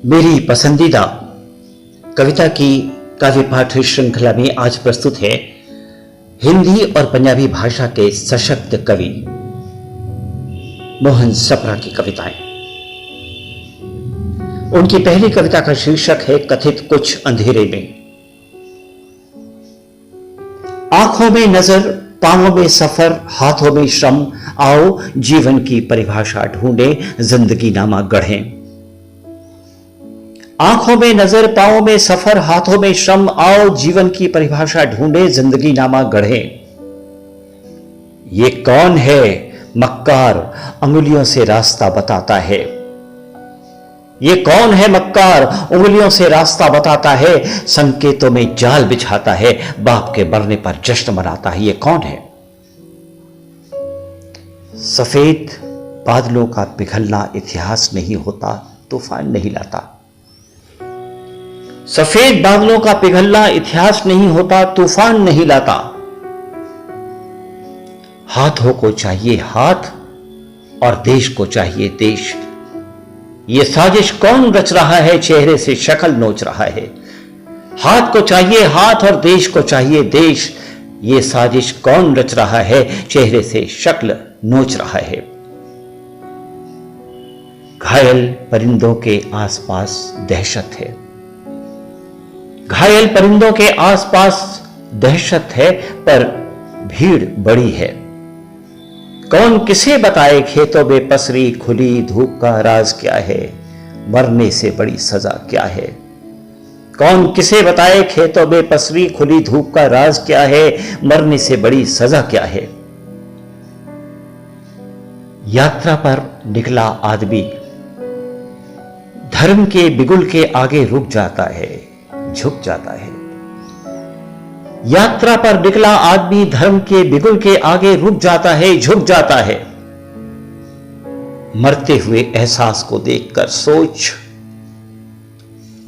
मेरी पसंदीदा कविता की काव्य पाठ श्रृंखला में आज प्रस्तुत है हिंदी और पंजाबी भाषा के सशक्त कवि मोहन सप्रा की कविताएं। उनकी पहली कविता का शीर्षक है कथित कुछ अंधेरे में। आंखों में नजर, पांवों में सफर, हाथों में श्रम, आओ जीवन की परिभाषा ढूंढे, जिंदगी नामा गढ़ें। आंखों में नजर, पांवों में सफर, हाथों में श्रम, आओ जीवन की परिभाषा ढूंढे, जिंदगी नामा गढ़ें। ये कौन है मक्कार, अंगुलियों से रास्ता बताता है। ये कौन है मक्कार, उंगलियों से रास्ता बताता है, संकेतों में जाल बिछाता है, बाप के मरने पर जश्न मनाता है। ये कौन है? सफेद बादलों का पिघलना इतिहास नहीं होता, तूफान नहीं लाता। सफेद बादलों का पिघलना इतिहास नहीं होता, तूफान नहीं लाता। हाथों को चाहिए हाथ और देश को चाहिए देश। ये साजिश कौन रच रहा है, चेहरे से शक्ल नोच रहा है। हाथ को चाहिए हाथ और देश को चाहिए देश। ये साजिश कौन रच रहा है, चेहरे से शक्ल नोच रहा है। घायल परिंदों के आसपास दहशत है। घायल परिंदों के आसपास दहशत है, पर भीड़ बड़ी है। कौन किसे बताए खेतों में पसरी खुली धूप का राज क्या है, मरने से बड़ी सजा क्या है। कौन किसे बताए खेतों में पसरी खुली धूप का राज क्या है, मरने से बड़ी सजा क्या है। यात्रा पर निकला आदमी धर्म के बिगुल के आगे रुक जाता है, झुक जाता है। यात्रा पर निकला आदमी धर्म के बिगुल के आगे रुक जाता है, झुक जाता है। मरते हुए एहसास को देखकर सोच,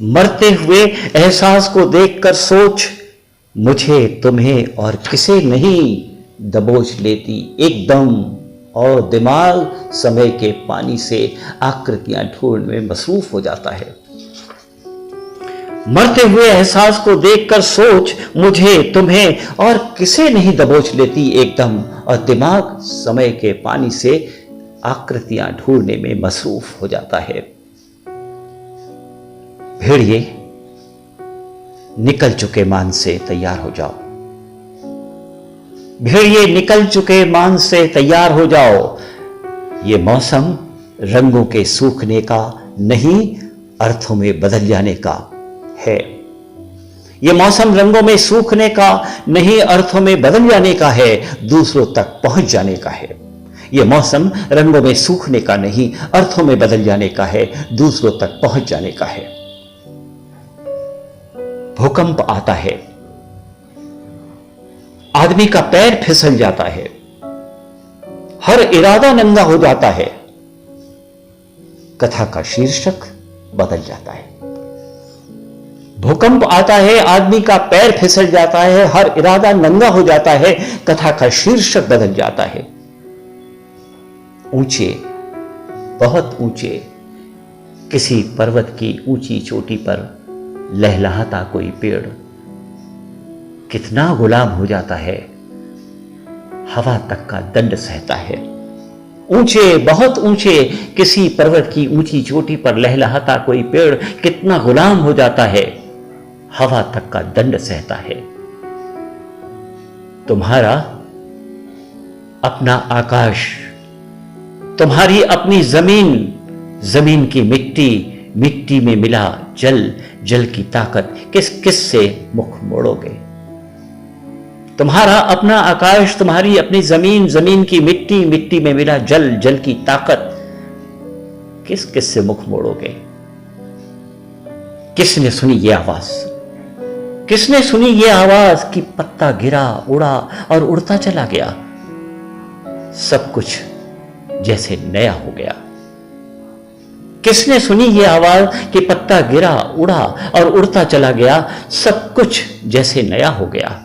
मरते हुए एहसास को देखकर सोच, मुझे तुम्हें और किसे नहीं दबोच लेती एकदम, और दिमाग समय के पानी से आकृतियां ढूंढने में मसरूफ हो जाता है। मरते हुए एहसास को देखकर सोच, मुझे तुम्हें और किसे नहीं दबोच लेती एकदम, और दिमाग समय के पानी से आकृतियां ढूंढने में मसरूफ हो जाता है। भेड़िए निकल चुके मान से तैयार हो जाओ। भेड़िए निकल चुके मान से तैयार हो जाओ। ये मौसम रंगों के सूखने का नहीं, अर्थों में बदल जाने का है। यह मौसम रंगों में सूखने का नहीं, अर्थों में बदल जाने का है, दूसरों तक पहुंच जाने का है। यह मौसम रंगों में सूखने का नहीं, अर्थों में बदल जाने का है, दूसरों तक पहुंच जाने का है। भूकंप आता है, आदमी का पैर फिसल जाता है, हर इरादा नंगा हो जाता है, कथा का शीर्षक बदल जाता है। भूकंप आता है, आदमी का पैर फिसल जाता है, हर इरादा नंगा हो जाता है, कथा का शीर्षक बदल जाता है। ऊंचे, बहुत ऊंचे किसी पर्वत की ऊंची चोटी पर लहलहाता कोई पेड़ कितना गुलाम हो जाता है, हवा तक का दंड सहता है। ऊंचे, बहुत ऊंचे किसी पर्वत की ऊंची चोटी पर लहलहाता कोई पेड़ कितना गुलाम हो जाता है, हवा तक का दंड सहता है। तुम्हारा अपना आकाश, तुम्हारी अपनी जमीन, जमीन की मिट्टी, मिट्टी में मिला जल, जल की ताकत, किस किस से मुख मोड़ोगे। तुम्हारा अपना आकाश, तुम्हारी अपनी जमीन, जमीन की मिट्टी, मिट्टी में मिला जल, जल की ताकत, किस किस से मुख मोड़ोगे। किसने सुनी ये आवाज, किसने सुनी ये आवाज कि पत्ता गिरा, उड़ा और उड़ता चला गया, सब कुछ जैसे नया हो गया। किसने सुनी ये आवाज कि पत्ता गिरा, उड़ा और उड़ता चला गया, सब कुछ जैसे नया हो गया।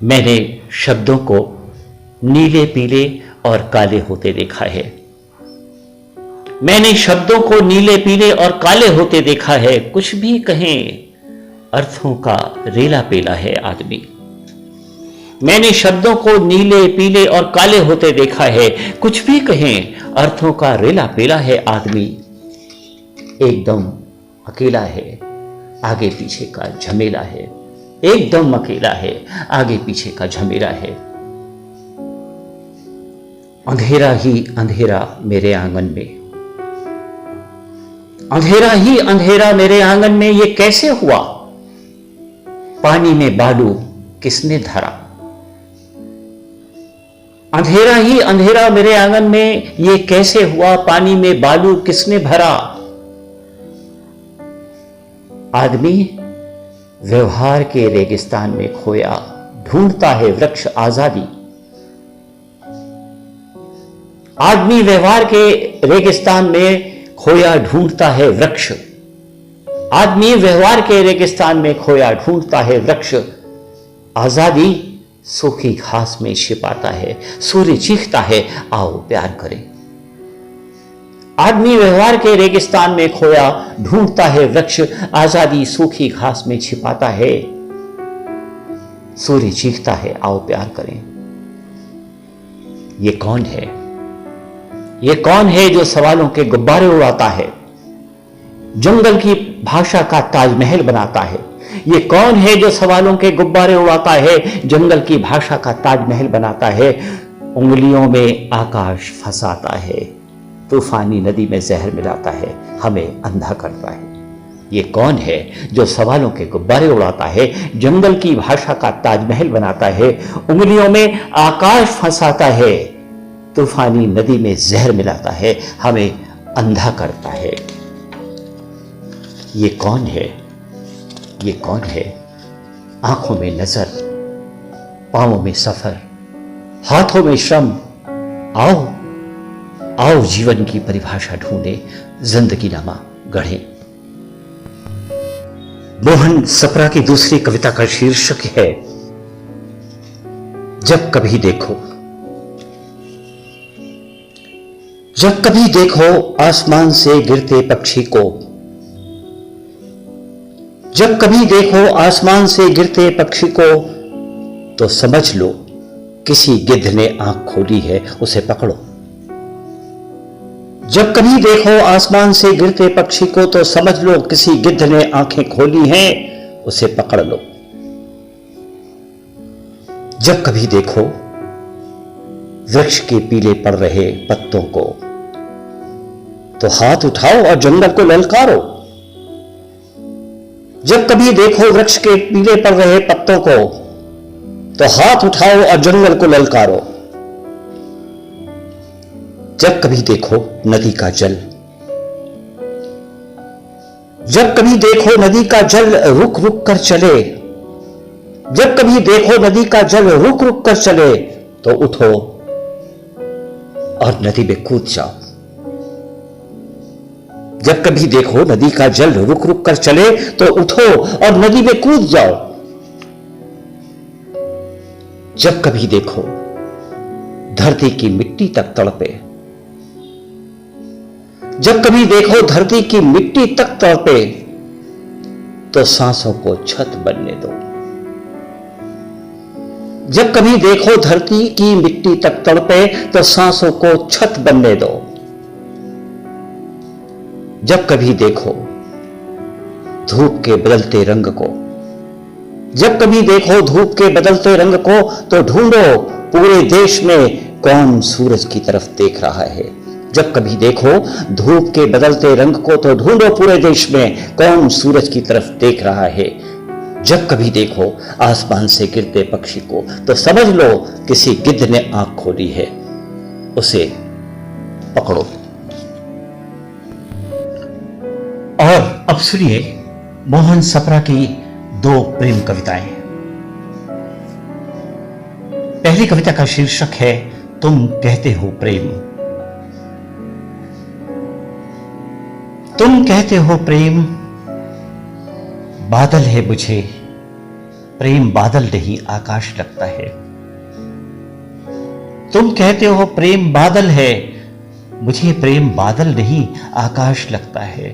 मैंने शब्दों को नीले, पीले और काले होते देखा है। मैंने शब्दों को नीले पीले और काले होते देखा है, कुछ भी कहें अर्थों का रेला पेला है आदमी। मैंने शब्दों को नीले पीले और काले होते देखा है, कुछ भी कहें अर्थों का रेला पेला है आदमी। एकदम अकेला है, आगे पीछे का झमेला है। एकदम अकेला है, आगे पीछे का झमेला है। अंधेरा ही अंधेरा मेरे आंगन में, अंधेरा ही अंधेरा मेरे आंगन में, ये कैसे हुआ? पानी में बालू किसने धरा? अंधेरा ही अंधेरा मेरे आंगन में, ये कैसे हुआ? पानी में बालू किसने भरा? आदमी व्यवहार के रेगिस्तान में खोया, ढूंढता है वृक्ष आजादी। आदमी व्यवहार के रेगिस्तान में खोया, ढूंढता है वृक्ष। आदमी व्यवहार के रेगिस्तान में खोया, ढूंढता है वृक्ष आजादी। सूखी घास में छिपाता है, सूर्य चीखता है आओ प्यार करें। आदमी व्यवहार के रेगिस्तान में खोया, ढूंढता है वृक्ष आजादी। सूखी घास में छिपाता है, सूर्य चीखता है आओ प्यार करें। ये कौन है? ये कौन है जो सवालों के गुब्बारे उड़ाता है, जंगल की भाषा का ताजमहल बनाता है? ये कौन है जो सवालों के गुब्बारे उड़ाता है, जंगल की भाषा का ताजमहल बनाता है? उंगलियों में आकाश फंसाता है, तूफानी नदी में जहर मिलाता है, हमें अंधा करता है। ये कौन है जो सवालों के गुब्बारे उड़ाता है, जंगल की भाषा का ताजमहल बनाता है, उंगलियों में आकाश फंसाता है, तूफानी नदी में जहर मिलाता है, हमें अंधा करता है? ये कौन है? ये कौन है? आंखों में नजर, पांवों में सफर, हाथों में श्रम। आओ आओ जीवन की परिभाषा ढूंढे, जिंदगी नामा गढ़े। मोहन सप्रा की दूसरी कविता का शीर्षक है जब कभी देखो। जब कभी देखो आसमान से गिरते पक्षी को, जब कभी देखो आसमान से गिरते पक्षी को, तो समझ लो किसी गिद्ध ने आंख खोली है, उसे पकड़ो। जब कभी देखो आसमान से गिरते पक्षी को, तो समझ लो किसी गिद्ध ने आंखें खोली हैं, उसे पकड़ लो। जब कभी देखो वृक्ष के पीले पड़ रहे पत्तों को, तो हाथ उठाओ और जंगल को ललकारो। जब कभी देखो वृक्ष के पीले पड़ रहे पत्तों को, तो हाथ उठाओ और जंगल को ललकारो। जब कभी देखो नदी का जल, जब कभी देखो नदी का जल रुक रुक कर चले, जब कभी देखो नदी का जल रुक रुक कर चले, तो उठो और नदी में कूद जाओ। जब कभी देखो नदी का जल रुक रुक कर चले, तो उठो और नदी में कूद जाओ। जब कभी देखो धरती की मिट्टी तक तड़पे, जब कभी देखो धरती की मिट्टी तक तड़पे, तो सांसों को छत बनने दो। जब कभी देखो धरती की मिट्टी तक तड़पे, तो सांसों को छत बनने दो। जब कभी देखो धूप के बदलते रंग को, जब कभी देखो धूप के बदलते रंग को, तो ढूंढो पूरे देश में कौन सूरज की तरफ देख रहा है। जब कभी देखो धूप के बदलते रंग को, तो ढूंढो पूरे देश में कौन सूरज की तरफ देख रहा है। जब कभी देखो आसमान से गिरते पक्षी को, तो समझ लो किसी गिद्ध ने आंख खोली है, उसे पकड़ो। और अब सुनिए मोहन सप्रा की दो प्रेम कविताएं। पहली कविता का शीर्षक है तुम कहते हो प्रेम। तुम कहते हो प्रेम बादल है, मुझे प्रेम बादल नहीं आकाश लगता है। तुम कहते हो प्रेम बादल है, मुझे प्रेम बादल नहीं आकाश लगता है,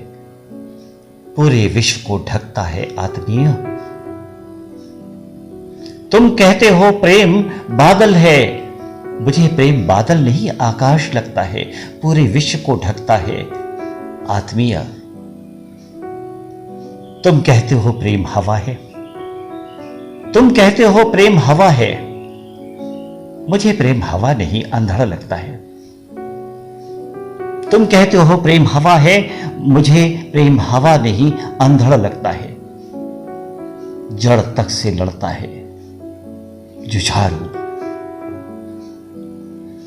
पूरे विश्व को ढकता है आत्मीय। तुम कहते हो प्रेम बादल है, मुझे प्रेम बादल नहीं आकाश लगता है, पूरे विश्व को ढकता है आत्मीय। तुम कहते हो प्रेम हवा है, तुम कहते हो प्रेम हवा है, मुझे प्रेम हवा नहीं अंधड़ लगता है। तुम कहते हो प्रेम हवा है, मुझे प्रेम हवा नहीं अंधड़ लगता है। जड़ तक से लड़ता है जुझारू।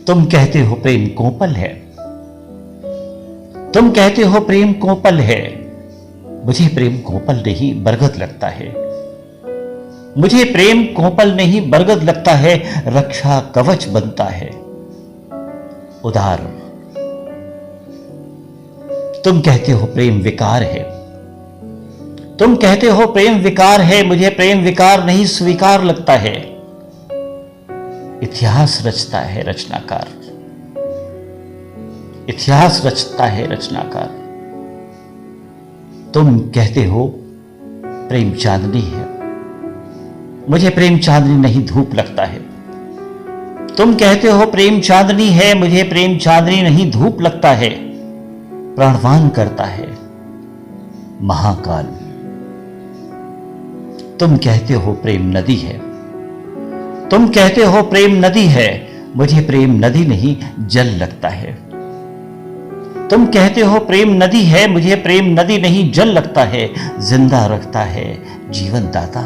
तुम कहते हो प्रेम कोपल है, तुम कहते हो प्रेम कोपल है, मुझे प्रेम कोपल नहीं बरगद लगता है। मुझे प्रेम कोपल नहीं बरगद लगता है, रक्षा कवच बनता है उदार। तुम कहते हो प्रेम विकार है, तुम कहते हो प्रेम विकार है, मुझे प्रेम विकार नहीं स्वीकार लगता है। इतिहास रचता है रचनाकार, इतिहास रचता है रचनाकार। तुम कहते हो प्रेम चांदनी है, मुझे प्रेम चांदनी नहीं धूप लगता है। तुम कहते हो प्रेम चांदनी है, मुझे प्रेम चांदनी नहीं धूप लगता है। प्राणवान करता है महाकाल। तुम कहते हो प्रेम नदी है, तुम कहते हो प्रेम नदी है, मुझे प्रेम नदी नहीं जल लगता है। तुम कहते हो प्रेम नदी है, मुझे प्रेम नदी नहीं जल लगता है। जिंदा रखता है जीवन दाता,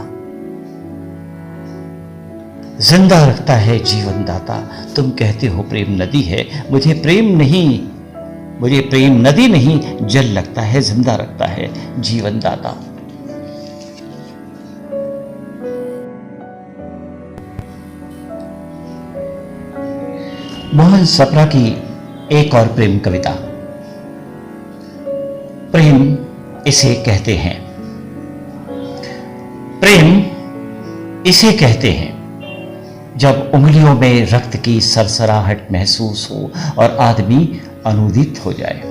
जिंदा रखता है जीवन दाता। तुम कहते हो प्रेम नदी है, मुझे प्रेम नदी नहीं जल लगता है। जिंदा रखता है जीवन दाता। मोहन सप्रा की एक और प्रेम कविता। प्रेम इसे कहते हैं, प्रेम इसे कहते हैं जब उंगलियों में रक्त की सरसराहट महसूस हो और आदमी अनुदित हो जाए।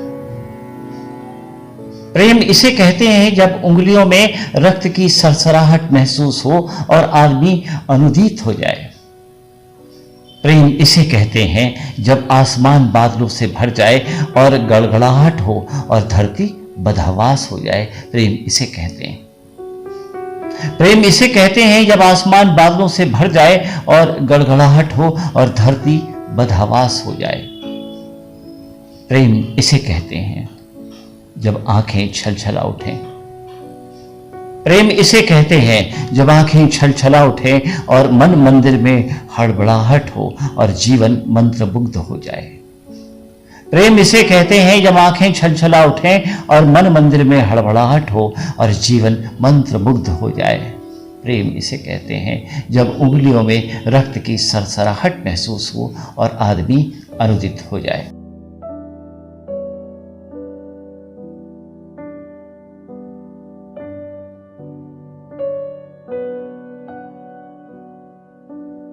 प्रेम इसे कहते हैं जब उंगलियों में रक्त की सरसराहट महसूस हो और आदमी अनुदित हो जाए। प्रेम इसे कहते हैं जब आसमान बादलों से भर जाए और गड़गड़ाहट हो और धरती बदहवास हो जाए। प्रेम इसे कहते हैं, प्रेम इसे कहते हैं जब आसमान बादलों से भर जाए और गड़गड़ाहट हो और धरती बदहवास हो जाए। प्रेम इसे कहते हैं जब आंखें छलछला उठें। प्रेम इसे कहते हैं जब आंखें छलछला उठें और मन मंदिर में हड़बड़ाहट हो और जीवन मंत्रमुग्ध हो जाए। प्रेम इसे कहते हैं जब आंखें छलछला उठें और मन मंदिर में हड़बड़ाहट हो और जीवन मंत्रमुग्ध हो जाए। प्रेम इसे कहते हैं जब उंगलियों में रक्त की सरसराहट महसूस हो और आदमी अनुदित हो जाए।